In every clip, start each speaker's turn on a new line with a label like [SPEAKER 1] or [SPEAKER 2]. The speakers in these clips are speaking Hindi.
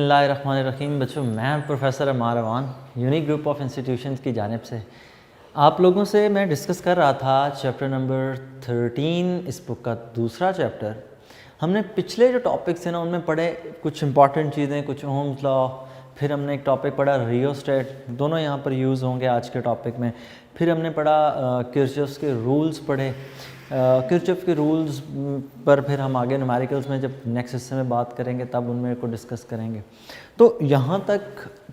[SPEAKER 1] बिस्मिल्लाहिर्रहमानिर्रहीम। बच्चों, मैं professor Ammar Awan Unique Group of Institutions की जानिब से आप लोगों से मैं डिस्कस कर रहा था चैप्टर नंबर 13, इस बुक का दूसरा चैप्टर। हमने पिछले जो टॉपिक्स थे ना उनमें पढ़े कुछ इंपॉर्टेंट चीज़ें, कुछ ओम्स लॉ, फिर हमने एक टॉपिक पढ़ा रियोस्टेट, दोनों यहाँ पर यूज़ होंगे आज के टॉपिक में। फिर हमने पढ़ा किरचॉफ के रूल्स पढ़े। किरचॉफ के रूल्स पर फिर हम आगे न्यूमेरिकल्स में जब नेक्स्ट हिस्से में बात करेंगे तब उनमें को डिस्कस करेंगे। तो यहाँ तक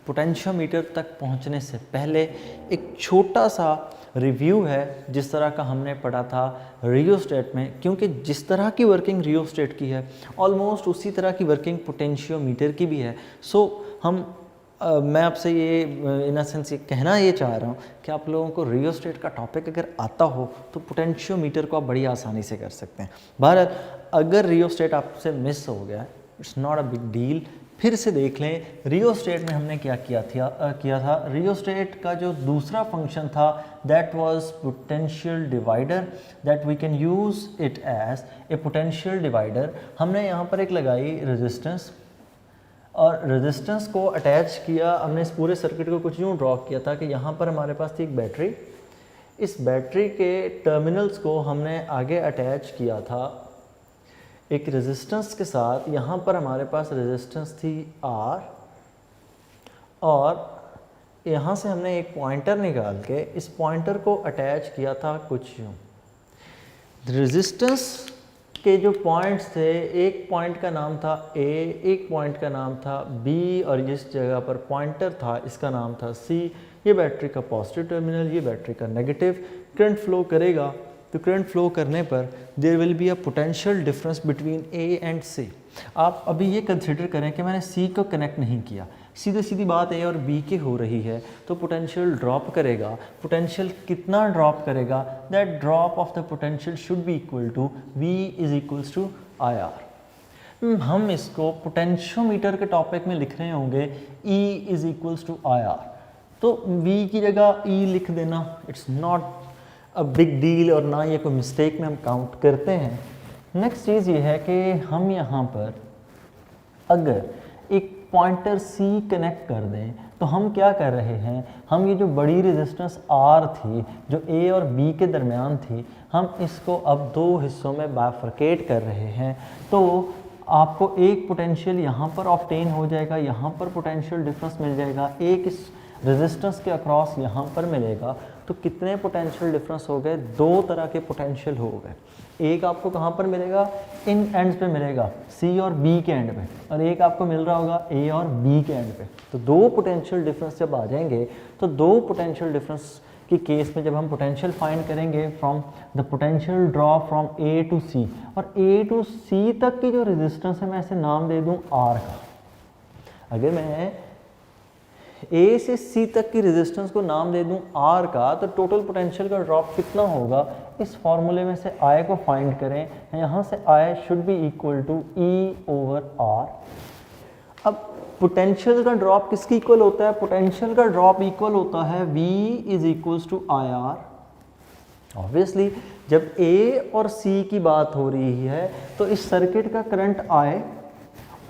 [SPEAKER 1] पोटेंशियोमीटर तक पहुँचने से पहले एक छोटा सा रिव्यू है जिस तरह का हमने पढ़ा था रियोस्टेट में, क्योंकि जिस तरह की वर्किंग रियोस्टेट की है ऑलमोस्ट उसी तरह की वर्किंग पोटेंशियोमीटर की भी है। सो मैं आपसे ये इन सेंस ये कहना ये चाह रहा हूँ कि आप लोगों को रियोस्टेट का टॉपिक अगर आता हो तो पोटेंशियोमीटर को आप बड़ी आसानी से कर सकते हैं। बहरहाल अगर रियोस्टेट आपसे मिस हो गया, it's not a big deal, फिर से देख लें। रियोस्टेट में हमने क्या किया था। रियोस्टेट का जो दूसरा फंक्शन था that was potential divider, that we can use it as a potential divider. हमने यहाँ पर एक लगाई रेजिस्टेंस और रेजिस्टेंस को अटैच किया। हमने इस पूरे सर्किट को कुछ यूँ ड्रॉ किया था कि यहाँ पर हमारे पास थी एक बैटरी, इस बैटरी के टर्मिनल्स को हमने आगे अटैच किया था एक रेजिस्टेंस के साथ। यहाँ पर हमारे पास रेजिस्टेंस थी R और यहाँ से हमने एक पॉइंटर निकाल के इस पॉइंटर को अटैच किया था कुछ यूँ। रेजिस्टेंस के जो पॉइंट्स थे, एक पॉइंट का नाम था A, एक पॉइंट का नाम था B और जिस जगह पर पॉइंटर था इसका नाम था C। ये बैटरी का पॉजिटिव टर्मिनल, ये बैटरी का नेगेटिव। करंट फ्लो करेगा तो करंट फ्लो करने पर there will be a potential difference between A and C। आप अभी ये कंसिडर करें कि मैंने C को कनेक्ट नहीं किया, सीधे सीधी बात A और B की हो रही है, तो पोटेंशियल ड्रॉप करेगा। पोटेंशियल कितना ड्रॉप करेगा? That drop of the potential should be equal to V is equals to IR। हम इसको पोटेंशियोमीटर के टॉपिक में लिख रहे होंगे E is equals to IR, तो V की जगह E लिख देना, it's not a big deal और ना ये कोई मिस्टेक में हम काउंट करते हैं। नेक्स्ट चीज़ ये है कि हम यहाँ पर अगर एक पॉइंटर C कनेक्ट कर दें तो हम क्या कर रहे हैं, हम ये जो बड़ी रेजिस्टेंस R थी जो A और B के दरमियान थी, हम इसको अब दो हिस्सों में बाइफरकेट कर रहे हैं। तो आपको एक पोटेंशियल यहाँ पर ऑब्टेन हो जाएगा, यहाँ पर पोटेंशियल डिफरेंस मिल जाएगा, एक इस रेजिस्टेंस के अक्रॉस यहाँ पर मिलेगा। तो कितने पोटेंशियल डिफरेंस हो गए? दो तरह के पोटेंशियल हो गए। एक आपको कहाँ पर मिलेगा? इन एंड्स पे मिलेगा, C और B के एंड पे, और एक आपको मिल रहा होगा A और B के एंड पे। तो दो पोटेंशियल डिफरेंस जब आ जाएंगे तो दो पोटेंशियल डिफरेंस की केस में जब हम पोटेंशियल फाइंड करेंगे from the potential draw from A to C, और A टू C तक की जो रेजिस्टेंस है मैं इसे नाम दे दूँ R का। अगर मैं A से C तक की रेजिस्टेंस को नाम दे दूं R का, तो टोटल पोटेंशियल का ड्रॉप कितना होगा? इस फॉर्मूले में से I को फाइंड करें, यहाँ से I should be equal to E over R। अब पोटेंशियल का ड्रॉप किसकी इक्वल होता है? पोटेंशियल का ड्रॉप इक्वल होता है V is equals to IR। Obviously जब A और C की बात हो रही है तो इस सर्किट का करंट I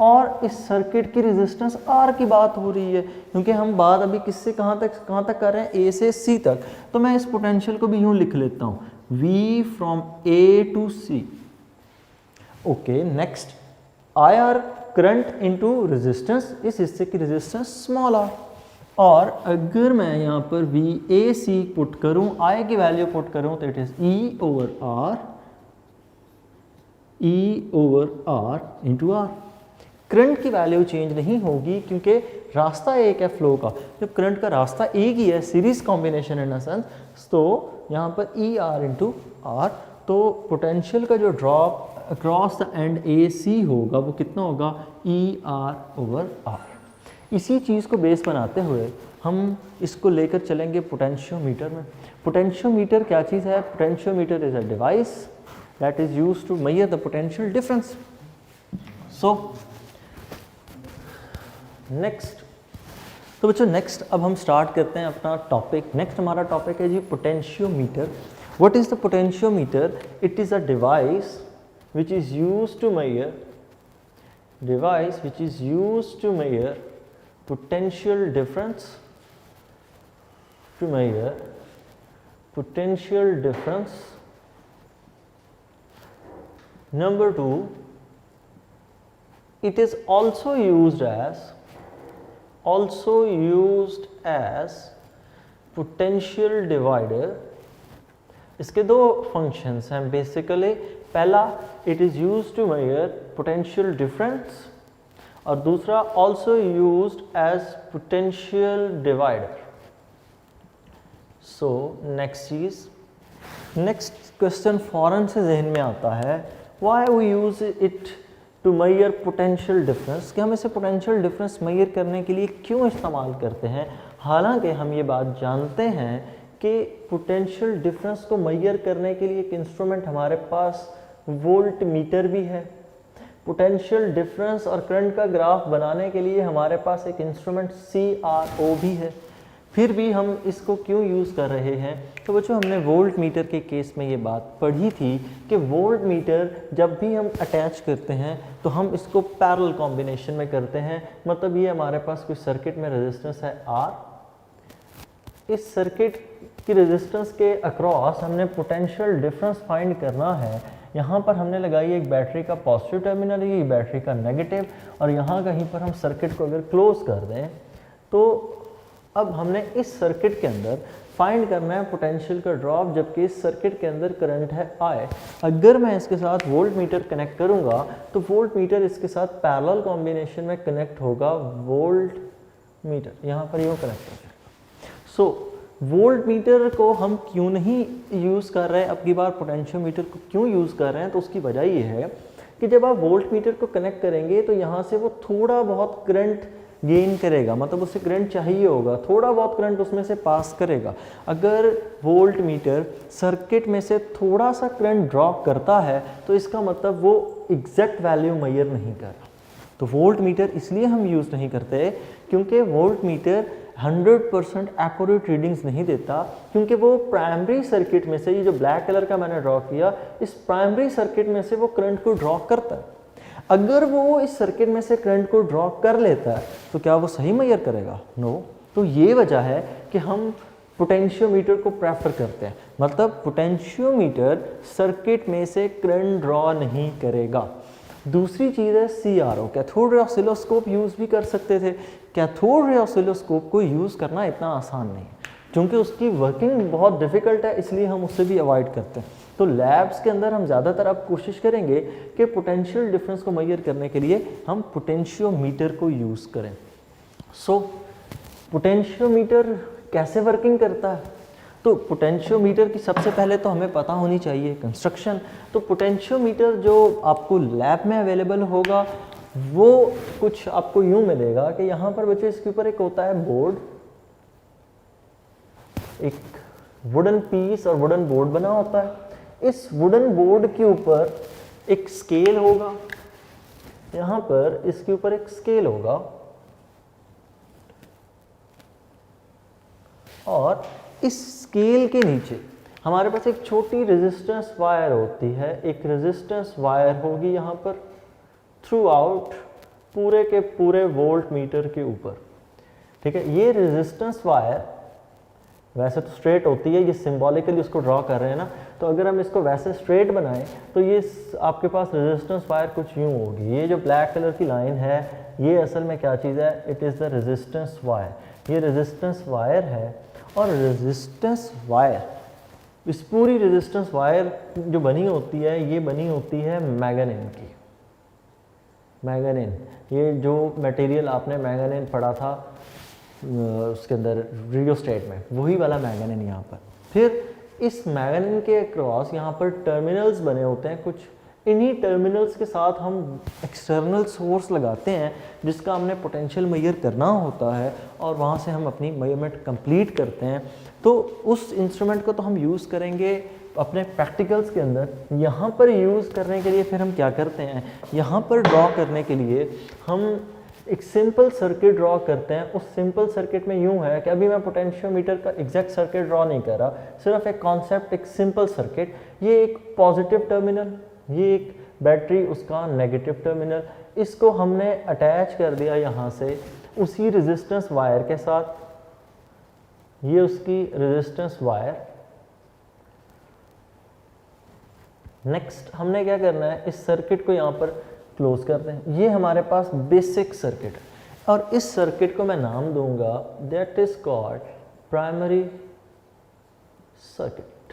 [SPEAKER 1] और इस सर्किट की रेजिस्टेंस R की बात हो रही है, क्योंकि हम बात अभी किससे कहाँ तक कर रहे हैं? A से C तक। तो मैं इस पोटेंशियल को भी यूँ लिख लेता हूँ, V from A to C। Okay, next IR current into resistance, इस हिस्से की रेजिस्टेंस स्मॉल r। और अगर मैं यहाँ पर VAC पुट करूँ, I की वैल्यू पुट करूँ तो it is E over R into R। Current की वैल्यू चेंज नहीं होगी क्योंकि रास्ता एक है फ्लो का। जब करंट का रास्ता एक ही है, series combination in a sense, तो यहाँ पर ER इंटू R, तो पोटेंशियल का जो drop across the end AC होगा वो कितना होगा? ER over R। इसी चीज़ को बेस बनाते हुए हम इसको लेकर चलेंगे पोटेंशियोमीटर में। पोटेंशियोमीटर क्या चीज़ है? Potentiometer is a device that is used to measure the potential difference. So next, तो बच्चों नेक्स्ट अब हम स्टार्ट करते हैं अपना टॉपिक। नेक्स्ट हमारा टॉपिक है जी potentiometer. What is the potentiometer? It is a device which is used to measure device which is used to measure potential difference, Number 2, it is also used as potential divider. इसके दो फंक्शंस हैं बेसिकली. पहला, it is used to measure potential difference, और दूसरा also used as potential divider. So next question फौरन से जहन में आता है, why we use it to measure potential difference, कि हम इसे पोटेंशियल डिफरेंस मेजर करने के लिए क्यों इस्तेमाल करते हैं. हालांकि हम ये बात जानते हैं कि पोटेंशियल डिफरेंस को मेजर करने के लिए एक इंस्ट्रूमेंट हमारे पास वोल्ट मीटर भी है. पोटेंशियल डिफरेंस और करंट का ग्राफ बनाने के लिए हमारे पास एक इंस्ट्रूमेंट CRO भी है. फिर भी हम इसको क्यों यूज़ कर रहे हैं. तो बच्चों, हमने वोल्ट मीटर के केस में ये बात पढ़ी थी कि वोल्ट मीटर जब भी हम अटैच करते हैं तो हम इसको पैरेलल कॉम्बिनेशन में करते हैं. मतलब ये हमारे पास कोई सर्किट में रेजिस्टेंस है R, इस सर्किट की रेजिस्टेंस के अक्रॉस हमने पोटेंशियल डिफरेंस फाइंड करना है. यहाँ पर हमने लगाई एक बैटरी का पॉजिटिव टर्मिनल, ये बैटरी का नेगेटिव, और यहाँ कहीं पर हम सर्किट को अगर क्लोज कर दें तो अब हमने इस सर्किट के अंदर फाइंड करना है पोटेंशियल का ड्रॉप, जबकि इस सर्किट के अंदर करंट है I. अगर मैं इसके साथ वोल्ट मीटर कनेक्ट करूँगा तो वोल्ट मीटर इसके साथ पैरेलल कॉम्बिनेशन में कनेक्ट होगा. वोल्ट मीटर यहाँ पर यूँ कनेक्ट हो जाएगा. सो वोल्ट मीटर को हम क्यों नहीं यूज़ कर रहे हैं, अब की बार पोटेंशियल मीटर को क्यों यूज़ कर रहे हैं, तो उसकी वजह ये है कि जब आप वोल्ट मीटर को कनेक्ट करेंगे तो यहाँ से वो थोड़ा बहुत करंट गेन करेगा, मतलब उसे करंट चाहिए होगा, थोड़ा बहुत करंट उसमें से पास करेगा. अगर वोल्ट मीटर सर्किट में से थोड़ा सा करंट ड्रॉप करता है तो इसका मतलब वो एग्जैक्ट वैल्यू मेजर नहीं कर रहा. तो वोल्ट मीटर इसलिए हम यूज़ नहीं करते क्योंकि वोल्ट मीटर 100% एक्यूरेट रीडिंग्स नहीं देता, क्योंकि वो प्राइमरी सर्किट में से, ये जो ब्लैक कलर का मैंने ड्रॉ किया, इस प्राइमरी सर्किट में से वो करंट को ड्रॉ करता है. अगर वो इस सर्किट में से करंट को ड्रॉ कर लेता है तो क्या वो सही मेजर करेगा? नो. तो ये वजह है कि हम पोटेंशियोमीटर को प्रेफर करते हैं. मतलब पोटेंशियोमीटर सर्किट में से करंट ड्रॉ नहीं करेगा. दूसरी चीज़ है CRO, cathode ray oscilloscope use भी कर सकते थे. कैथोड रे ऑसिलोस्कोप को यूज़ करना इतना आसान नहीं है क्योंकि उसकी वर्किंग बहुत डिफ़िकल्ट है, इसलिए हम उससे भी अवॉइड करते हैं. तो लैब्स के अंदर हम ज़्यादातर अब कोशिश करेंगे कि पोटेंशियल डिफरेंस को मेजर करने के लिए हम पोटेंशियोमीटर को यूज़ करें. सो पोटेंशियोमीटर कैसे वर्किंग करता है? तो पोटेंशियोमीटर की सबसे पहले तो हमें पता होनी चाहिए कंस्ट्रक्शन. तो पोटेंशियोमीटर जो आपको लैब में अवेलेबल होगा वो कुछ आपको यूँ मिलेगा कि यहाँ पर बच्चों इसके ऊपर एक होता है बोर्ड, एक वुडन पीस और वुडन बोर्ड बना होता है. इस वुडन बोर्ड के ऊपर एक स्केल होगा, यहाँ पर इसके ऊपर एक स्केल होगा, और इस स्केल के नीचे हमारे पास एक छोटी रेजिस्टेंस वायर होती है. एक रेजिस्टेंस वायर होगी यहाँ पर थ्रू आउट पूरे के पूरे वोल्ट मीटर के ऊपर. ठीक है, ये रेजिस्टेंस वायर वैसे तो स्ट्रेट होती है, ये सिंबॉलिकली उसको ड्रॉ कर रहे हैं ना, तो अगर हम इसको वैसे स्ट्रेट बनाएं तो ये आपके पास रेजिस्टेंस वायर कुछ यूँ होगी. ये जो ब्लैक कलर की लाइन है ये असल में क्या चीज़ है? It is the resistance wire. ये रेजिस्टेंस वायर है, और रेजिस्टेंस वायर, इस पूरी रेजिस्टेंस वायर जो बनी होती है ये बनी होती है मैंगनीज की. मैंगनीज, ये जो मटेरियल आपने मैंगनीज पढ़ा था उसके अंदर रियोस्टेट में, वही वाला मैंगनीज यहाँ पर. फिर इस मैंगनीज के अक्रॉस यहाँ पर टर्मिनल्स बने होते हैं कुछ. इन्हीं टर्मिनल्स के साथ हम एक्सटर्नल सोर्स लगाते हैं जिसका हमने पोटेंशियल मेजर करना होता है, और वहाँ से हम अपनी मेजरमेंट कंप्लीट करते हैं. तो उस इंस्ट्रूमेंट को तो हम यूज़ करेंगे अपने प्रैक्टिकल्स के अंदर. यहाँ पर यूज़ करने के लिए फिर हम क्या करते हैं, यहाँ पर ड्रॉ करने के लिए हम एक सिंपल सर्किट ड्रॉ करते हैं. उस सिंपल सर्किट में यूँ है कि अभी मैं पोटेंशियोमीटर का एग्जैक्ट सर्किट ड्रॉ नहीं कर रहा, सिर्फ एक कॉन्सेप्ट, एक सिंपल सर्किट. ये एक पॉजिटिव टर्मिनल, ये एक बैटरी उसका नेगेटिव टर्मिनल, इसको हमने अटैच कर दिया यहाँ से उसी रेजिस्टेंस वायर के साथ, ये उसकी रेजिस्टेंस वायर। नेक्स्ट हमने क्या करना है, इस सर्किट को यहाँ पर क्लोज कर दें। ये हमारे पास बेसिक सर्किट है और इस सर्किट को मैं नाम दूंगा that is called primary circuit.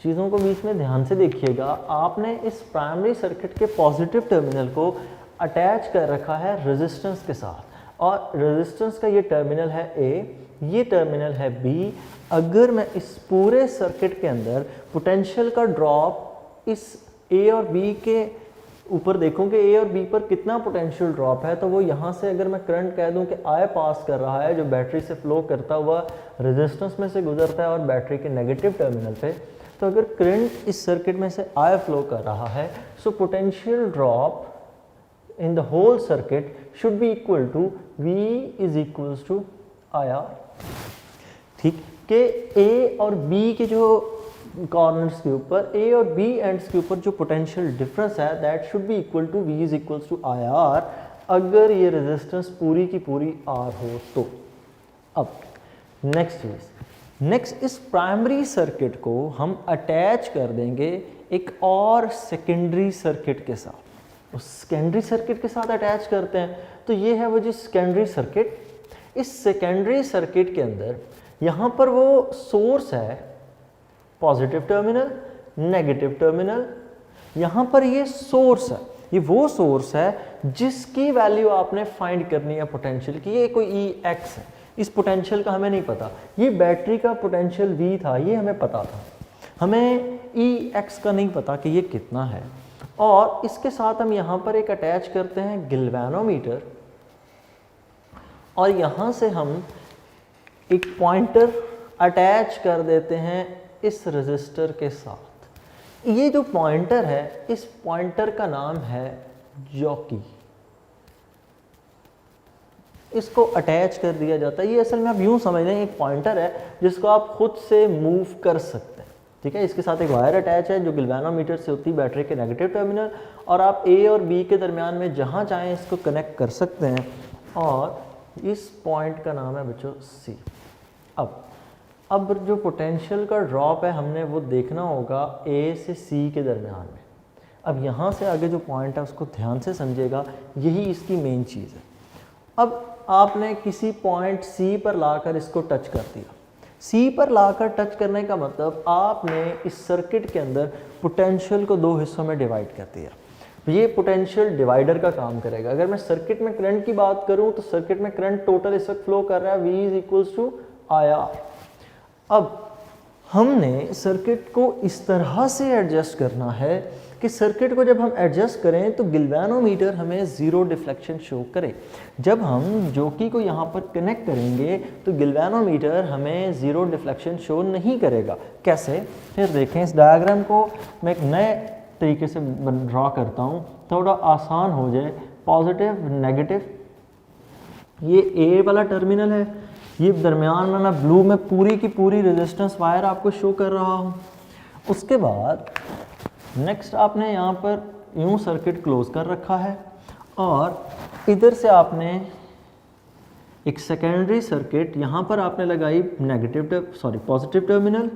[SPEAKER 1] चीज़ों को बीच में ध्यान से देखिएगा, आपने इस प्राइमरी सर्किट के पॉजिटिव टर्मिनल को अटैच कर रखा है रेजिस्टेंस के साथ और रेजिस्टेंस का ये टर्मिनल है ए, ये टर्मिनल है बी। अगर मैं इस पूरे सर्किट के अंदर पोटेंशियल का ड्रॉप इस ए और बी के ऊपर देखूं कि ए और बी पर कितना पोटेंशियल ड्रॉप है, तो वो यहाँ से अगर मैं करंट कह दूं कि आई पास कर रहा है जो बैटरी से फ्लो करता हुआ रेजिस्टेंस में से गुजरता है और बैटरी के नेगेटिव टर्मिनल पे, तो अगर करंट इस सर्किट में से आई फ्लो कर रहा है, so potential drop in the whole circuit should be equal to V is equals to IR। ठीक कि A और B के जो कॉर्नर्स के ऊपर, A और B एंड्स के ऊपर जो पोटेंशियल डिफरेंस है that should be equal to V is equals to IR अगर ये रेजिस्टेंस पूरी की पूरी R हो तो। अब नेक्स्ट इस प्राइमरी सर्किट को हम अटैच कर देंगे एक और सेकेंडरी सर्किट के साथ। उस सेकेंडरी सर्किट के साथ अटैच करते हैं, तो ये है वो जो सेकेंडरी सर्किट। इस सेकेंडरी सर्किट के अंदर यहाँ पर वो सोर्स है पॉजिटिव टर्मिनल, नेगेटिव टर्मिनल, यहाँ पर ये सोर्स है, ये वो सोर्स है जिसकी वैल्यू आपने फाइंड करनी है पोटेंशियल की। ये कोई ई एक्स है, इस पोटेंशियल का हमें नहीं पता, ये बैटरी का पोटेंशियल वी था, ये हमें पता था, हमें ई एक्स का नहीं पता कि ये कितना है। और इसके साथ हम यहाँ पर एक अटैच करते हैं गिल्वेनोमीटर और यहाँ से हम एक पॉइंटर अटैच कर देते हैं इस रेजिस्टर के साथ। ये जो पॉइंटर है, इस पॉइंटर का नाम है जॉकी। इसको अटैच कर दिया जाता है। ये असल में आप यूँ समझ लें एक पॉइंटर है जिसको आप खुद से मूव कर सकते हैं। ठीक है, इसके साथ एक वायर अटैच है जो गिल्वेनोमीटर से होती है बैटरी के नेगेटिव टर्मिनल, और आप ए और बी के दरमियान में जहाँ चाहें इसको कनेक्ट कर सकते हैं और इस पॉइंट का नाम है बच्चों सी। अब जो पोटेंशियल का ड्रॉप है हमने वो देखना होगा ए से सी के दरमियान में। अब यहाँ से आगे जो पॉइंट है उसको ध्यान से समझिएगा, यही इसकी मेन चीज़ है। अब आपने किसी पॉइंट सी पर लाकर इसको टच कर दिया। सी पर लाकर टच करने का मतलब आपने इस सर्किट के अंदर पोटेंशियल को दो हिस्सों में डिवाइड कर दिया। ये पोटेंशियल डिवाइडर का काम करेगा। अगर मैं सर्किट में करंट की बात करूं तो सर्किट में करंट टोटल इस वक्त फ्लो कर रहा है V is equals to IR। अब हमने सर्किट को इस तरह से एडजस्ट करना है कि सर्किट को जब हम एडजस्ट करें तो गिल्वेनोमीटर हमें ज़ीरो डिफ्लेक्शन शो करे। जब हम जॉकी को यहाँ पर कनेक्ट करेंगे तो गिल्वेनोमीटर हमें ज़ीरो डिफ्लेक्शन शो नहीं करेगा। कैसे? फिर देखें, इस डायग्राम को मैं एक नए तरीके से ड्रॉ करता हूँ, थोड़ा आसान हो जाए। पॉजिटिव नेगेटिव, ये ए वाला टर्मिनल है, ये दरमियान में मैं ब्लू में पूरी की पूरी रेजिस्टेंस वायर आपको शो कर रहा हूँ। उसके बाद नेक्स्ट आपने यहाँ पर यूँ सर्किट क्लोज कर रखा है और इधर से आपने एक सेकेंडरी सर्किट यहाँ पर आपने लगाई पॉजिटिव टर्मिनल।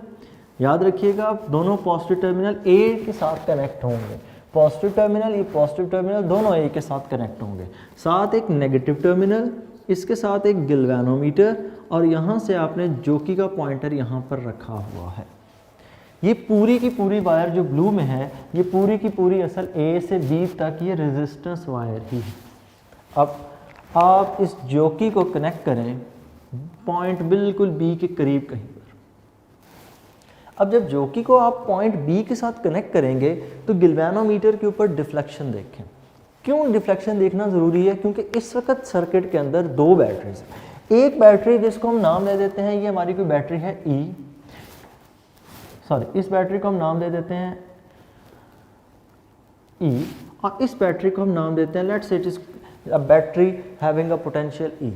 [SPEAKER 1] याद रखिएगा दोनों पॉजिटिव टर्मिनल ए के साथ कनेक्ट होंगे। पॉजिटिव टर्मिनल, ये पॉजिटिव टर्मिनल दोनों ए के साथ कनेक्ट होंगे। साथ एक नेगेटिव टर्मिनल, इसके साथ एक गिल्वेनोमीटर, और यहाँ से आपने जॉकी का पॉइंटर यहाँ पर रखा हुआ है। ये पूरी की पूरी वायर जो ब्लू में है, ये पूरी की पूरी असल ए से बी तक ये रेजिस्टेंस वायर ही है। अब आप इस जॉकी को कनेक्ट करें पॉइंट बिल्कुल बी के करीब कहीं पर। अब जब जॉकी को आप पॉइंट बी के साथ कनेक्ट करेंगे तो गिल्वेनोमीटर के ऊपर डिफ्लेक्शन देखें। क्यों डिफ्लेक्शन देखना ज़रूरी है? क्योंकि इस वक्त सर्किट के अंदर दो बैटरीज हैं। एक बैटरी जिसको हम नाम दे देते हैं, ये हमारी कोई बैटरी है इस बैटरी को हम नाम दे देते हैं E, और इस बैटरी को हम नाम देते हैं let's say it is a battery having a potential E।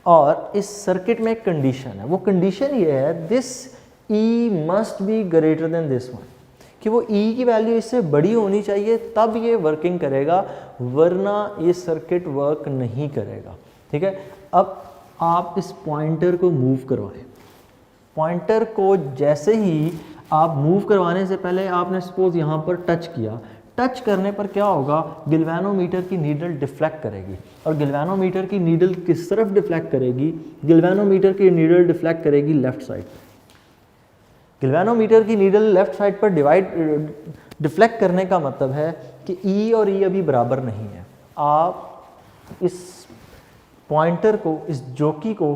[SPEAKER 1] और इस सर्किट में एक कंडीशन है, वो कंडीशन ये है this E must be greater than this one, कि वो ई की वैल्यू इससे बड़ी होनी चाहिए, तब ये वर्किंग करेगा, वरना ये सर्किट वर्क नहीं करेगा। ठीक है, अब आप इस पॉइंटर को मूव करवाएं। पॉइंटर को जैसे ही आप मूव करवाने से पहले आपने सपोज यहाँ पर टच किया, टच करने पर क्या होगा, गिल्वेनोमीटर की नीडल डिफ्लेक्ट करेगी। और गिल्वेनोमीटर की नीडल किस तरफ डिफ्लेक्ट करेगी, गिल्वेनोमीटर की नीडल डिफ्लेक्ट करेगी लेफ्ट साइड। गिल्वेनोमीटर की नीडल लेफ्ट साइड पर डिफ्लेक्ट करने का मतलब है कि ई और ई अभी बराबर नहीं है। आप इस पॉइंटर को, इस जोकी को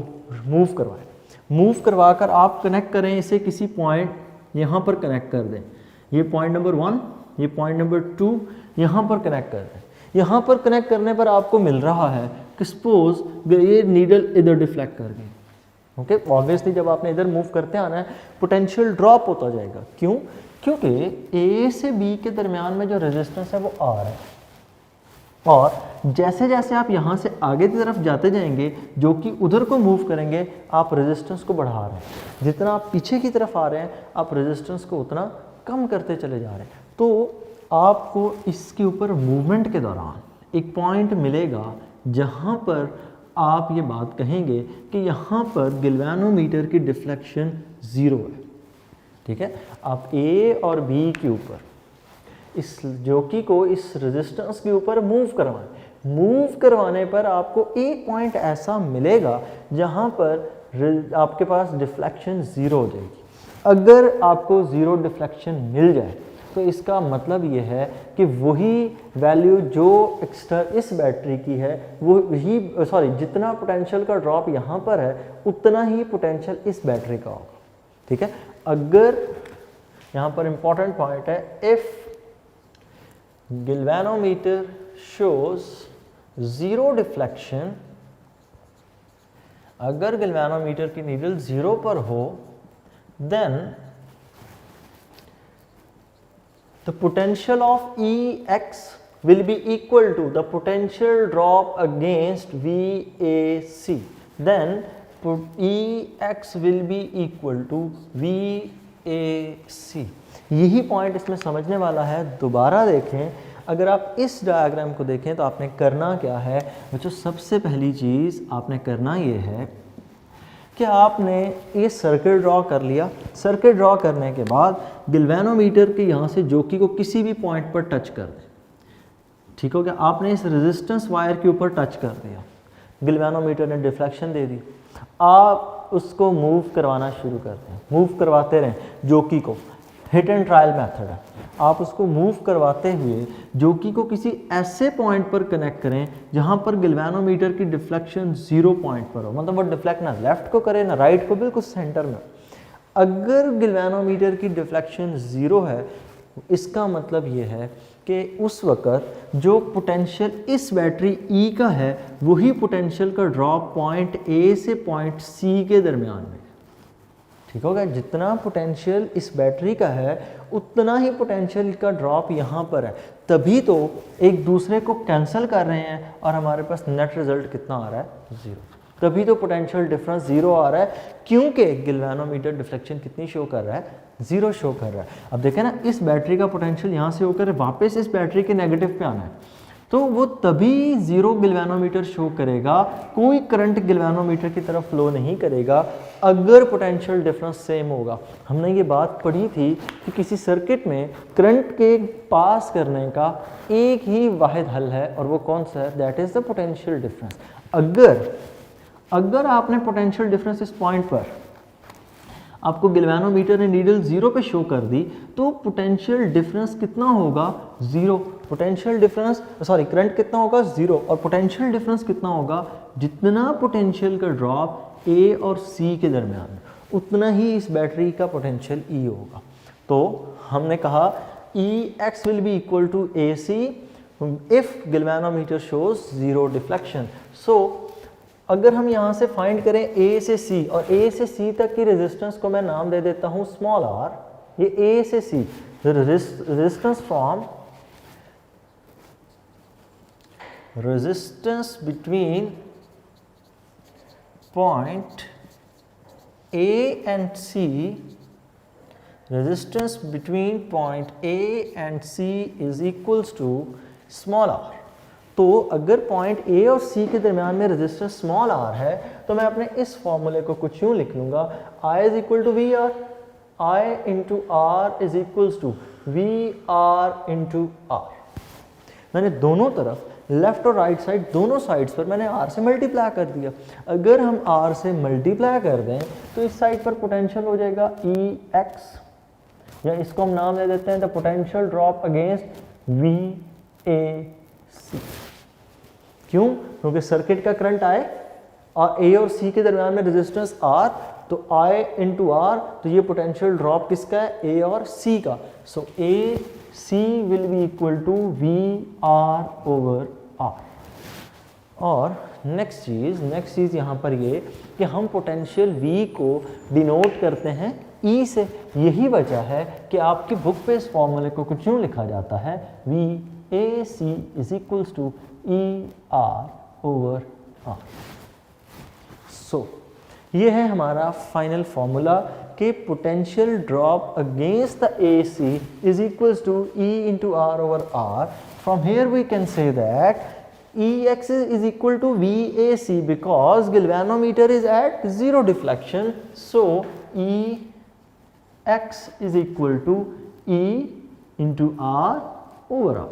[SPEAKER 1] मूव करवाएं। मूव करवा कर आप कनेक्ट करें इसे किसी पॉइंट, यहाँ पर कनेक्ट कर दें। ये पॉइंट नंबर 1, ये पॉइंट नंबर 2, यहाँ पर कनेक्ट कर दें। यहाँ पर कनेक्ट करने पर आपको मिल रहा है कि सपोज ये नीडल इधर डिफ्लेक्ट कर गई। ओके, ऑब्वियसली जब आपने इधर मूव करते आना है पोटेंशियल ड्रॉप होता जाएगा। क्यों? क्योंकि ए से बी के दरमियान में जो रेजिस्टेंस है वो आर है, और जैसे जैसे आप यहाँ से आगे की तरफ जाते जाएंगे, जो कि उधर को मूव करेंगे, आप रेजिस्टेंस को बढ़ा रहे हैं। जितना आप पीछे की तरफ आ रहे हैं, आप रेजिस्टेंस को उतना कम करते चले जा रहे हैं। तो आपको इसके ऊपर मूवमेंट के दौरान एक पॉइंट मिलेगा जहाँ पर आप ये बात कहेंगे कि यहाँ पर गिल्वेनोमीटर की डिफ्लेक्शन 0 है। ठीक है, आप ए और बी के ऊपर इस जोकी को इस रेजिस्टेंस के ऊपर मूव करवाएं। मूव करवाने पर आपको एक पॉइंट ऐसा मिलेगा जहाँ पर आपके पास डिफ्लेक्शन 0 हो जाएगी। अगर आपको 0 डिफ्लेक्शन मिल जाए तो इसका मतलब ये है कि वही वैल्यू जो इस बैटरी की है वही, जितना पोटेंशियल का ड्रॉप यहाँ पर है उतना ही पोटेंशियल इस बैटरी का होगा। ठीक है, अगर यहाँ पर इंपॉर्टेंट पॉइंट है, इफ galvanometer shows 0 deflection, अगर galvanometer की नीडल 0 पर हो, then the potential of Ex will be equal to the potential drop against VAC. Then Ex will be equal to VAC. यही पॉइंट इसमें समझने वाला है। दोबारा देखें, अगर आप इस डायग्राम को देखें तो आपने करना क्या है बच्चों, सबसे पहली चीज़ आपने करना ये है कि आपने ये सर्किट ड्रॉ कर लिया। सर्किट ड्रॉ करने के बाद गिल्वेनोमीटर के यहाँ से जोकी को किसी भी पॉइंट पर टच कर दें। ठीक हो गया, आपने इस रेजिस्टेंस वायर के ऊपर टच कर दिया, गिल्वेनोमीटर ने डिफ्लेक्शन दे दी। आप उसको मूव करवाना शुरू करते हैं, मूव करवाते रहें जोकी को। हिट एंड ट्रायल मेथड है, आप उसको मूव करवाते हुए जोकी को किसी ऐसे पॉइंट पर कनेक्ट करें जहां पर गिल्वेनोमीटर की डिफ्लेक्शन 0 पॉइंट पर हो, मतलब वो डिफ्लेक्ट ना लेफ्ट को करे ना राइट को, बिल्कुल सेंटर में। अगर गिल्वेनोमीटर की डिफ्लेक्शन 0 है, इसका मतलब ये है कि उस वक़्त जो पोटेंशियल इस बैटरी E का है वही पोटेंशियल का ड्रॉप पॉइंट A से पॉइंट C के दरमियान में। ठीक होगा, जितना पोटेंशियल इस बैटरी का है उतना ही पोटेंशियल का ड्रॉप यहाँ पर है, तभी तो एक दूसरे को कैंसिल कर रहे हैं और हमारे पास नेट रिजल्ट कितना आ रहा है, 0। तभी तो पोटेंशियल डिफरेंस 0 आ रहा है, क्योंकि गिल्वेनोमीटर डिफ्लेक्शन कितनी शो कर रहा है, 0 शो कर रहा है। अब देखें ना, इस बैटरी का पोटेंशियल यहाँ से होकर वापस इस बैटरी के नेगेटिव पे आना है, तो वो तभी 0 गिल्वेनोमीटर शो करेगा, कोई करंट गिल्वेनोमीटर की तरफ फ्लो नहीं करेगा अगर पोटेंशियल डिफरेंस सेम होगा। हमने ये बात पढ़ी थी कि किसी सर्किट में करंट के पास करने का एक ही वाहिद हल है, और वो कौन सा है, that is the potential difference. अगर आपने पोटेंशियल डिफरेंस इस पॉइंट पर आपको गिल्वेनोमीटर ने नीडल 0 पे शो कर दी, तो पोटेंशियल डिफरेंस कितना होगा, 0। पोटेंशियल डिफरेंस करंट कितना होगा, 0, और पोटेंशियल डिफरेंस कितना होगा, जितना पोटेंशियल का ड्रॉप A और C के दरमियान उतना ही इस बैटरी का पोटेंशियल E होगा। तो हमने कहा Ex will be equal to AC if galvanometer shows 0 deflection। So अगर हम यहाँ से फाइंड करें A से C, और A से C तक की रेजिस्टेंस को मैं नाम दे देता हूँ स्मॉल r, ये A से C resistance from resistance between point A and C, resistance between point A and C is equals to small r. तो अगर पॉइंट ए और सी के दरमियान में रेजिस्टेंस स्मॉल आर है तो मैं अपने इस फॉर्मूले को कुछ यूँ लिख लूँगा, I is equal to V R, I into R is equals to V R into R. मैंने दोनों तरफ लेफ्ट और राइट साइड दोनों साइड्स पर मैंने r से मल्टीप्लाई कर दिया। अगर हम r से मल्टीप्लाई कर दें तो इस साइड पर पोटेंशियल हो जाएगा ई एक्स, या इसको हम नाम दे देते हैं the potential drop against V A C. क्यों? क्योंकि सर्किट का करंट आए और ए और सी के दरमियान में रेजिस्टेंस r, तो I इंटू आर, तो ये पोटेंशियल ड्रॉप किसका है? ए और सी का। So A C will be equal to V R over R. और नेक्स्ट चीज़ यहाँ पर ये कि हम पोटेंशियल V को डिनोट करते हैं E से। यही वजह है कि आपकी बुक पे इस फॉर्मूले को कुछ यूँ लिखा जाता है, V A C is equals to E R over R. So ये है हमारा फाइनल फॉर्मूला कि potential drop against the A C is equals to E into R over R. From here we can say that Ex is equal to VAC because galvanometer is at zero deflection, so Ex is equal to E into R over R।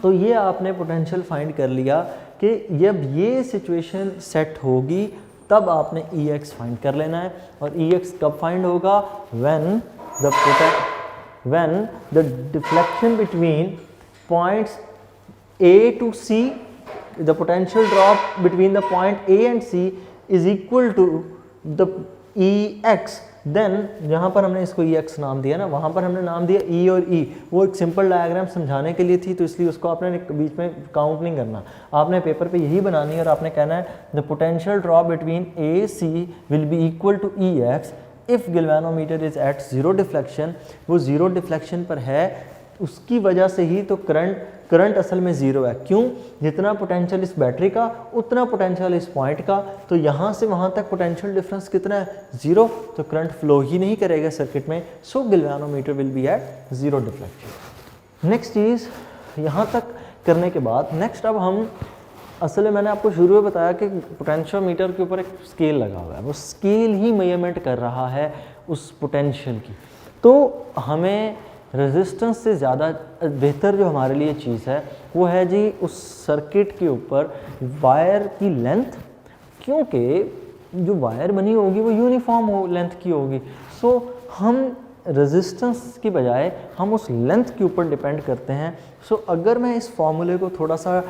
[SPEAKER 1] तो ये आपने पोटेंशियल फाइंड कर लिया कि जब ये सिचुएशन सेट होगी तब आपने Ex फाइंड कर लेना है। और Ex कब फाइंड होगा? when the deflection between points A to C, the potential drop between the point A and C is equal to the Ex, then जहाँ पर हमने इसको Ex नाम दिया ना, वहाँ पर हमने नाम दिया E और E। वो एक सिंपल डायग्राम समझाने के लिए थी, तो इसलिए उसको आपने बीच में काउंट नहीं करना। आपने पेपर पे यही बनानी है और आपने कहना है the potential drop between A C will be equal to Ex if galvanometer is at zero deflection. वो ज़ीरो डिफ्लेक्शन पर है, उसकी वजह से ही तो करंट असल में ज़ीरो है। क्यों? जितना पोटेंशियल इस बैटरी का उतना पोटेंशियल इस पॉइंट का, तो यहाँ से वहाँ तक पोटेंशियल डिफरेंस कितना है? ज़ीरो। तो करंट फ्लो ही नहीं करेगा सर्किट में। So galvanometer will be at zero deflection. Next चीज़ यहाँ तक करने के बाद नेक्स्ट अब हम असल में मैंने आपको शुरू में बताया कि पोटेंशियोमीटर के ऊपर एक स्केल लगा हुआ है, वो स्केल ही मेजरमेंट कर रहा है उस पोटेंशियल की। तो हमें रेजिस्टेंस से ज़्यादा बेहतर जो हमारे लिए चीज़ है वो है जी उस सर्किट के ऊपर वायर की लेंथ, क्योंकि जो वायर बनी होगी वो यूनिफॉर्म लेंथ की होगी। सो हम रेजिस्टेंस की बजाय हम उस लेंथ के ऊपर डिपेंड करते हैं। सो अगर मैं इस फॉर्मूले को थोड़ा सा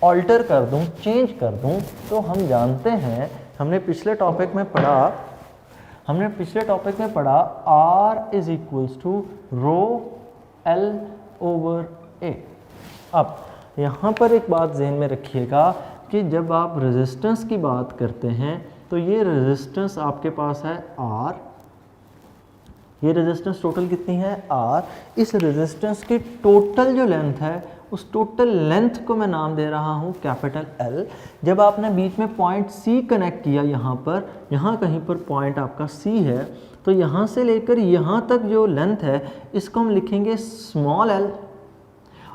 [SPEAKER 1] ऑल्टर कर दूं, चेंज कर दूं, तो हम जानते हैं हमने पिछले टॉपिक में पढ़ा R is equals to rho L over A। अब यहाँ पर एक बात जहन में रखिएगा कि जब आप रेजिस्टेंस की बात करते हैं तो ये रेजिस्टेंस आपके पास है R, ये रेजिस्टेंस टोटल कितनी है? R। इस रेजिस्टेंस की टोटल जो लेंथ है उस टोटल लेंथ को मैं नाम दे रहा हूँ कैपिटल L। जब आपने बीच में पॉइंट C कनेक्ट किया, यहाँ कहीं पर पॉइंट आपका C है, तो यहाँ से लेकर यहाँ तक जो लेंथ है इसको हम लिखेंगे स्मॉल l,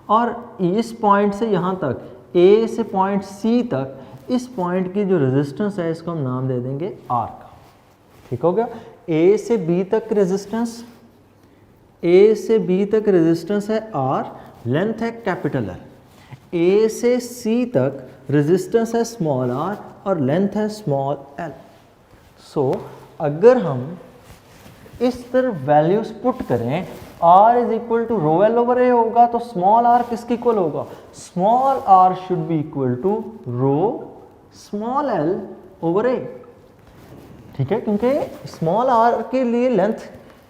[SPEAKER 1] और इस पॉइंट से यहाँ तक A से पॉइंट C तक इस पॉइंट की जो रेजिस्टेंस है इसको हम नाम दे देंगे R का। ठीक हो गया? A से B तक रेजिस्टेंस है R, लेंथ है कैपिटल L। A से C तक रेजिस्टेंस है स्मॉल r और लेंथ है स्मॉल l। सो अगर हम इस तरह वैल्यूज पुट करें, r is equal to rho L over A होगा, तो स्मॉल r किसके इक्वल होगा? Small r should be equal to rho small l over A. ठीक है? क्योंकि स्मॉल r के लिए length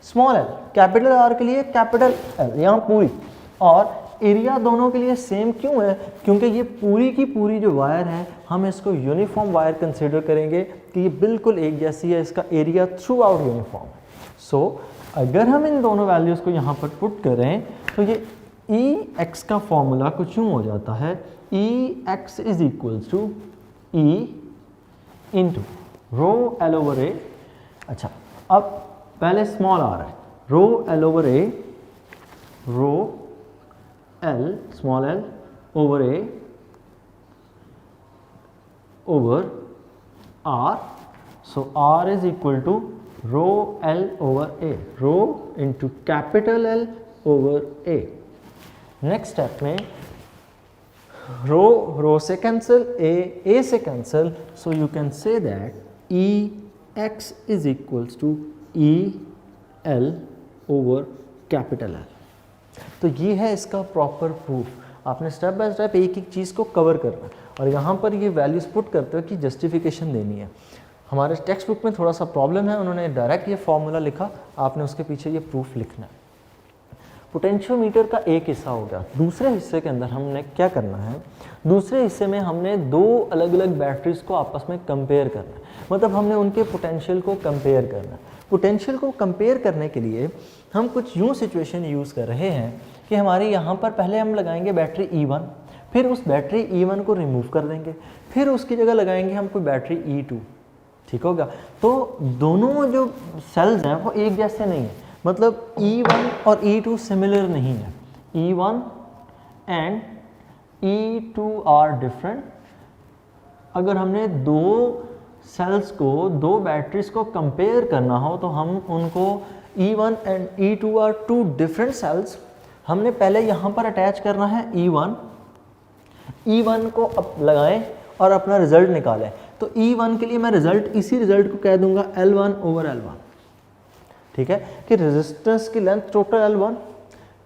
[SPEAKER 1] small l, capital R के लिए कैपिटल L यहाँ पूरी, और एरिया दोनों के लिए सेम क्यों है? क्योंकि ये पूरी की पूरी जो वायर है हम इसको यूनिफॉर्म वायर कंसिडर करेंगे कि ये बिल्कुल एक जैसी है, इसका एरिया थ्रू आउट यूनिफॉर्म है। सो अगर हम इन दोनों वैल्यूज़ को यहाँ पर पुट करें तो ये Ex का फॉर्मूला कुछ यूँ हो जाता है, Ex is equals to E into rho L over A. अच्छा, अब पहले स्मॉल आर है, rho L over A, rho L small L over A over r, so r is equal to rho l over a, rho into capital L over a. next step में रो से कैंसिल, a से cancel, so you can say that e x is equals to e l over capital L. तो ये है इसका प्रॉपर प्रूफ। आपने स्टेप बाय स्टेप एक एक चीज़ को कवर करना है और यहाँ पर ये वैल्यूज पुट करते हो कि जस्टिफिकेशन देनी है। हमारे टेक्स्ट बुक में थोड़ा सा प्रॉब्लम है, उन्होंने डायरेक्ट ये फॉर्मूला लिखा, आपने उसके पीछे ये प्रूफ लिखना है। पोटेंशियोमीटर का एक हिस्सा हो गया। दूसरे हिस्से के अंदर हमने क्या करना है, दूसरे हिस्से में हमने दो अलग अलग बैटरीज को आपस में कंपेयर करना है, मतलब हमने उनके पोटेंशियल को कंपेयर करना है। पोटेंशियल को कंपेयर करने के लिए हम कुछ यूँ सिचुएशन यूज़ कर रहे हैं कि हमारे यहाँ पर पहले हम लगाएंगे बैटरी E1, फिर उस बैटरी E1 को रिमूव कर देंगे, फिर उसकी जगह लगाएंगे हम कोई बैटरी E2, ठीक होगा। तो दोनों जो सेल्स हैं वो एक जैसे नहीं है, मतलब E1 और E2 सिमिलर नहीं है, E1 and E2 are different. अगर हमने दो सेल्स को, दो बैटरीज को कंपेयर करना हो तो हम उनको E1 and E2 are two different cells, हमने पहले यहाँ पर अटैच करना है E1 को अब लगाएं और अपना रिजल्ट निकालें। तो E1 के लिए मैं इसी रिजल्ट को कह दूंगा L1 ओवर L1, ठीक है, कि रेजिस्टेंस की लेंथ टोटल L1,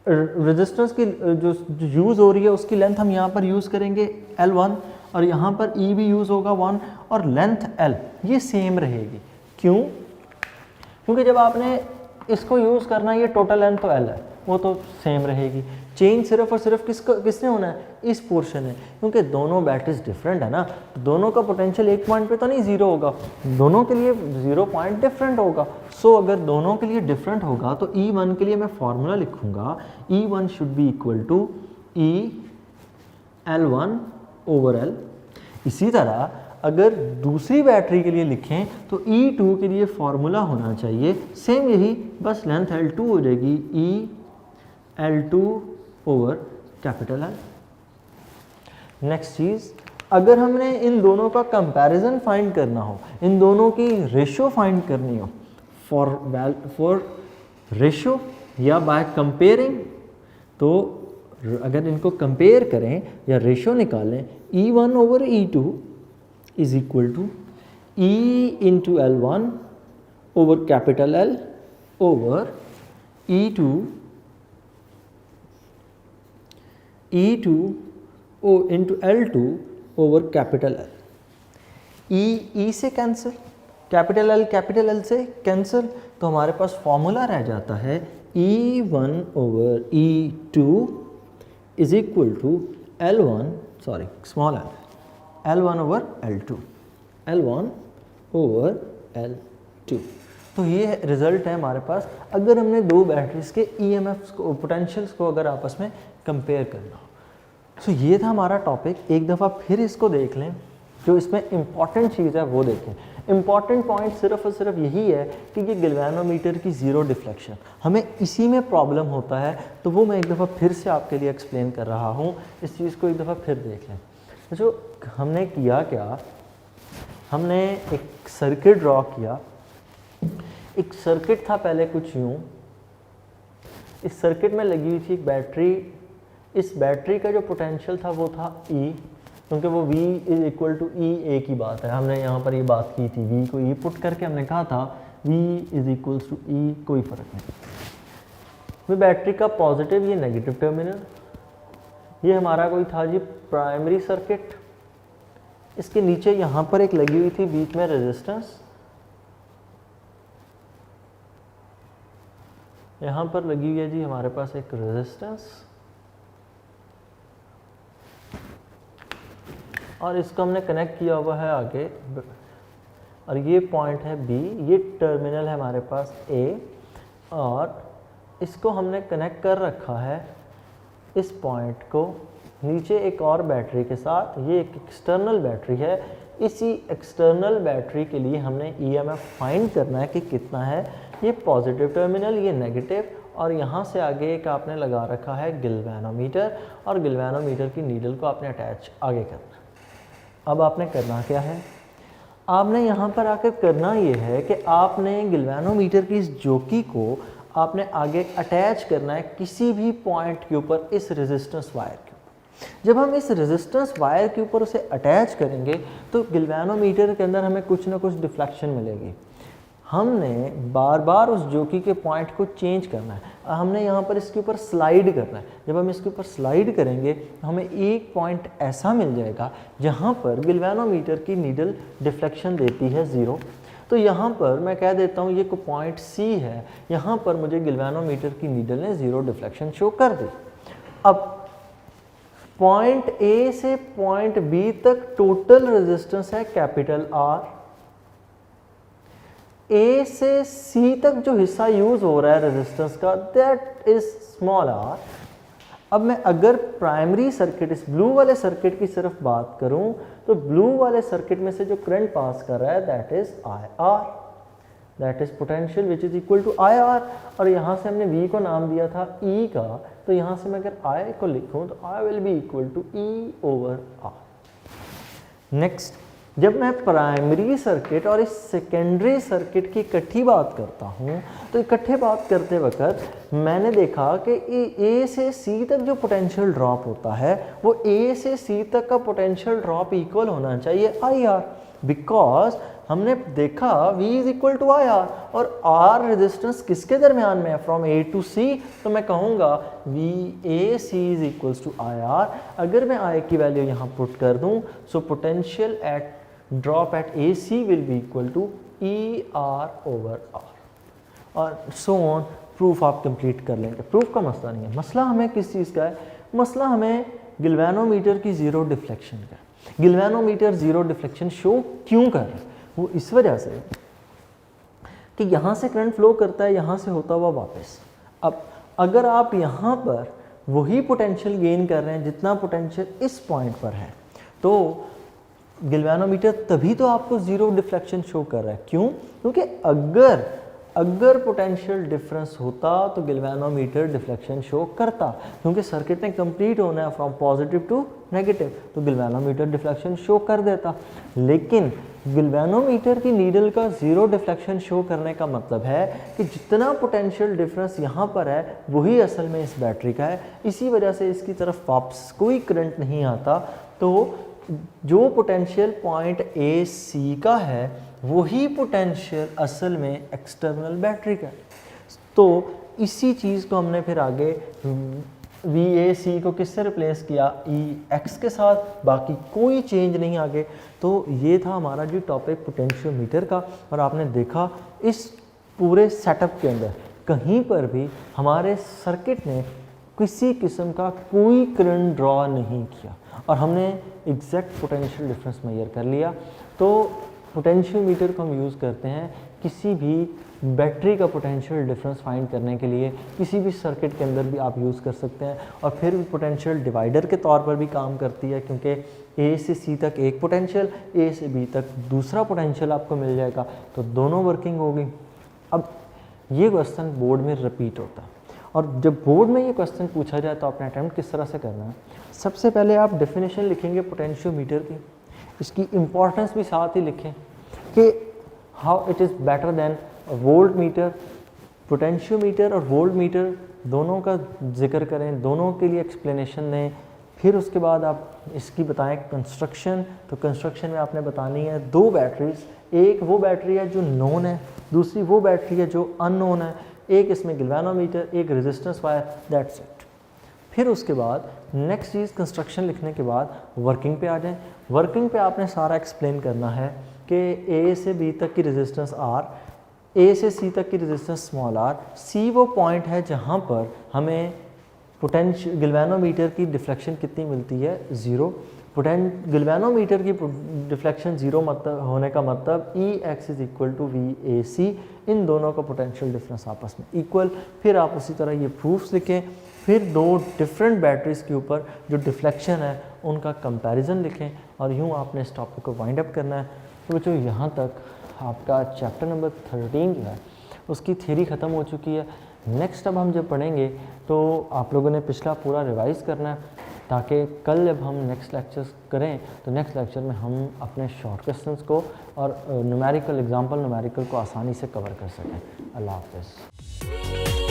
[SPEAKER 1] रेजिस्टेंस की जो यूज़ हो रही है उसकी लेंथ हम यहाँ पर यूज़ करेंगे L1 और यहाँ पर E भी यूज़ होगा 1 और लेंथ L ये सेम रहेगी। क्यों? क्योंकि जब आपने इसको यूज़ करना है, ये टोटल लेंथ तो L है, वो तो सेम रहेगी। चेंज सिर्फ और सिर्फ किसने होना है, इस पोर्शन है, क्योंकि दोनों बैटरीज डिफरेंट है ना, तो दोनों का पोटेंशियल एक पॉइंट पे तो नहीं ज़ीरो होगा, दोनों के लिए 0 पॉइंट डिफरेंट होगा। सो अगर दोनों के लिए डिफरेंट होगा तो E1 के लिए मैं फॉर्मूला लिखूंगा, E1 should be equal to E L1 over L। इसी तरह अगर दूसरी बैटरी के लिए लिखें तो E2 के लिए फॉर्मूला होना चाहिए सेम यही, बस लेंथ L2 हो जाएगी E L2 over capital L। Next चीज़, अगर हमने इन दोनों का कंपैरिजन फाइंड करना हो, इन दोनों की रेशियो फाइंड करनी हो, फॉर रेशियो या बाय कंपेयरिंग, तो अगर इनको कंपेयर करें या रेशियो निकालें, E1 over E2 is equal to E into L1 over capital L over E2 into L2 over capital L। E से कैंसिल, कैपिटल L से कैंसिल, तो हमारे पास फॉर्मूला रह जाता है E1 over E2 is equal to small L1 over L1 over L2। तो ये रिजल्ट है हमारे पास अगर हमने दो बैटरीज के EMFs को, पोटेंशियल्स को अगर आपस में कंपेयर करना हो। सो ये था हमारा टॉपिक। एक दफ़ा फिर इसको देख लें, जो इसमें इम्पॉर्टेंट चीज़ है वो देखें। इम्पॉर्टेंट पॉइंट सिर्फ और सिर्फ यही है कि ये गैल्वेनोमीटर की ज़ीरो डिफ्लेक्शन, हमें इसी में प्रॉब्लम होता है, तो वो मैं एक दफ़ा फिर से आपके लिए एक्सप्लेन कर रहा हूँ। इस चीज़ को एक दफ़ा फिर देख लें। जो हमने किया क्या, हमने एक सर्किट ड्रॉ किया। एक सर्किट था पहले कुछ यूँ, इस सर्किट में लगी हुई थी एक बैटरी। इस बैटरी का जो पोटेंशियल था वो था E, क्योंकि वो V is equal to E A की बात है, हमने यहाँ पर ये बात की थी। V को E पुट करके हमने कहा था V is equals to E, कोई फ़र्क नहीं। वो बैटरी का पॉजिटिव, ये नेगेटिव टर्मिनल, ये हमारा कोई था जी प्राइमरी सर्किट। इसके नीचे यहाँ पर एक लगी हुई थी बीच में रेजिस्टेंस, यहाँ पर लगी हुई है जी हमारे पास एक रेजिस्टेंस, और इसको हमने कनेक्ट किया हुआ है आगे, और ये पॉइंट है B, ये टर्मिनल है हमारे पास A, और इसको हमने कनेक्ट कर रखा है इस पॉइंट को नीचे एक और बैटरी के साथ। ये एक एक्सटर्नल बैटरी है। इसी एक्सटर्नल बैटरी के लिए हमने EMF फाइंड करना है कि कितना है, ये पॉजिटिव टर्मिनल, ये नेगेटिव, और यहाँ से आगे एक आपने लगा रखा है गिल्वेनोमीटर, और गिल्वेनोमीटर की नीडल को आपने अटैच आगे करना। अब आपने करना क्या है, आपने यहाँ पर आकर करना ये है कि आपने गिल्वेनोमीटर की इस जोकी को आपने आगे अटैच करना है किसी भी पॉइंट के ऊपर इस रेजिस्टेंस वायर के ऊपर। जब हम इस रेजिस्टेंस वायर के ऊपर उसे अटैच करेंगे तो गिल्वेनोमीटर के अंदर हमें कुछ ना कुछ डिफ्लेक्शन मिलेगी। हमने बार बार उस जोकी के पॉइंट को चेंज करना है, हमने यहाँ पर इसके ऊपर स्लाइड करना है। जब हम इसके ऊपर स्लाइड करेंगे तो हमें एक पॉइंट ऐसा मिल जाएगा जहाँ पर गिल्वेनोमीटर की नीडल डिफ्लेक्शन देती है 0। तो यहाँ पर मैं कह देता हूँ ये को पॉइंट C है, यहाँ पर मुझे गिल्वेनोमीटर की नीडल ने 0 डिफ्लेक्शन शो कर दी। अब पॉइंट A से पॉइंट B तक टोटल रेजिस्टेंस है कैपिटल R। A से C तक जो हिस्सा यूज हो रहा है रेजिस्टेंस का, दैट इज स्मॉल r। अब मैं अगर प्राइमरी सर्किट, इस ब्लू वाले सर्किट की सिर्फ बात करूं तो ब्लू वाले सर्किट में से जो करंट पास कर रहा है that is IR, that is potential which is equal to IR। और यहाँ से हमने V को नाम दिया था E का, तो यहाँ से मैं अगर I को लिखूं तो I will be equal to E/R। Next, जब मैं प्राइमरी सर्किट और इस सेकेंडरी सर्किट की इकट्ठी बात करता हूँ तो इकट्ठे बात करते वक्त मैंने देखा कि A से C तक जो पोटेंशियल ड्रॉप होता है वो A से C तक का पोटेंशियल ड्रॉप इक्वल होना चाहिए IR, बिकॉज हमने देखा V is equal to IR और R रेजिस्टेंस किसके दरमियान में है, फ्रॉम A टू C। तो मैं कहूँगा VAC is equals to IR। अगर मैं I की वैल्यू यहाँ पुट कर दूँ so potential at drop at AC will be equal to ER/R और सो ऑन। प्रूफ आप कंप्लीट कर लेंगे। प्रूफ का मसला नहीं है, मसला हमें किस चीज़ का है, मसला हमें गिल्वेनोमीटर की 0 डिफ्लेक्शन का है। गिल्वेनोमीटर 0 डिफ्लेक्शन शो क्यों कर रहा है, वो इस वजह से कि यहाँ से करंट फ्लो करता है, यहाँ से होता हुआ वापस। अब अगर आप यहाँ पर वही पोटेंशियल गेन कर रहे हैं जितना पोटेंशियल इस पॉइंट पर है, तो गिल्वेनोमीटर तभी तो आपको 0 डिफ्लेक्शन शो कर रहा है। क्यों? क्योंकि अगर पोटेंशियल डिफरेंस होता तो गिल्वेनोमीटर डिफ्लेक्शन शो करता, क्योंकि सर्किट ने कंप्लीट होना है फ्रॉम पॉजिटिव टू नेगेटिव, तो गिल्वेनोमीटर डिफ्लेक्शन शो कर देता। लेकिन गिल्वेनोमीटर की नीडल का 0 डिफ्लेक्शन शो करने का मतलब है कि जितना पोटेंशियल डिफरेंस यहाँ पर है वही असल में इस बैटरी का है, इसी वजह से इसकी तरफ वापस कोई करंट नहीं आता। तो जो पोटेंशियल पॉइंट AC का है वही पोटेंशियल असल में एक्सटर्नल बैटरी का है। तो इसी चीज़ को हमने फिर आगे VAC को किससे रिप्लेस किया, EX के साथ, बाकी कोई चेंज नहीं आगे। तो ये था हमारा जो टॉपिक पोटेंशियोमीटर का। और आपने देखा इस पूरे सेटअप के अंदर कहीं पर भी हमारे सर्किट ने किसी किस्म का कोई करंट ड्रॉ नहीं किया और हमने एग्जैक्ट पोटेंशियल डिफरेंस मेजर कर लिया। तो पोटेंशियोमीटर को हम यूज़ करते हैं किसी भी बैटरी का पोटेंशियल डिफरेंस फाइंड करने के लिए, किसी भी सर्किट के अंदर भी आप यूज़ कर सकते हैं। और फिर पोटेंशियल डिवाइडर के तौर पर भी काम करती है, क्योंकि A से C तक एक पोटेंशियल, A से B तक दूसरा पोटेंशियल आपको मिल जाएगा, तो दोनों वर्किंग होगी। अब ये क्वेश्चन बोर्ड में रिपीट होता है, और जब बोर्ड में ये क्वेश्चन पूछा जाए तो आपने अटैम्प्ट किस तरह से करना है। सबसे पहले आप डेफिनेशन लिखेंगे पोटेंशियोमीटर की, इसकी इम्पोर्टेंस भी साथ ही लिखें कि how it is better than volt meter. Potentiometer और वोल्ट मीटर दोनों का जिक्र करें, दोनों के लिए एक्सप्लेनेशन दें। फिर उसके बाद आप इसकी बताएं कंस्ट्रक्शन। तो कंस्ट्रक्शन में आपने बतानी है 2 बैटरीज, एक वो बैटरी है जो नोन है, दूसरी वो बैटरी है जो अननोन है। एक इसमें गिल्वेनोमीटर, एक रेजिस्टेंस वायर, दैट्स इट। फिर उसके बाद नेक्स्ट चीज़ कंस्ट्रक्शन लिखने के बाद वर्किंग पे आ जाएं। वर्किंग पे आपने सारा एक्सप्लेन करना है कि A से B तक की रेजिस्टेंस R, A से C तक की रेजिस्टेंस स्मॉल r, C वो पॉइंट है जहाँ पर हमें पोटेंशियल गिल्वेनोमीटर की डिफ्लेक्शन कितनी मिलती है, 0। गिल्वेनोमीटर की डिफ्लेक्शन 0 मतलब होने का मतलब EX is equal to VAC, इन दोनों का पोटेंशियल डिफरेंस आपस में इक्वल। फिर आप उसी तरह ये प्रूफ्स लिखें, फिर 2 डिफरेंट बैटरीज के ऊपर जो डिफ्लेक्शन है उनका कंपैरिजन लिखें, और यूँ आपने इस टॉपिक को वाइंड अप करना है। तो बच्चों यहाँ तक आपका चैप्टर नंबर 13 जो है उसकी थ्योरी ख़त्म हो चुकी है। नेक्स्ट अब हम जब पढ़ेंगे तो आप लोगों ने पिछला पूरा रिवाइज़ करना है, ताकि कल जब हम नेक्स्ट लेक्चर्स करें तो नेक्स्ट लेक्चर में हम अपने शॉर्ट क्वेश्चंस को और न्यूमेरिकल को आसानी से कवर कर सकें। अल्लाह हाफ़िज़।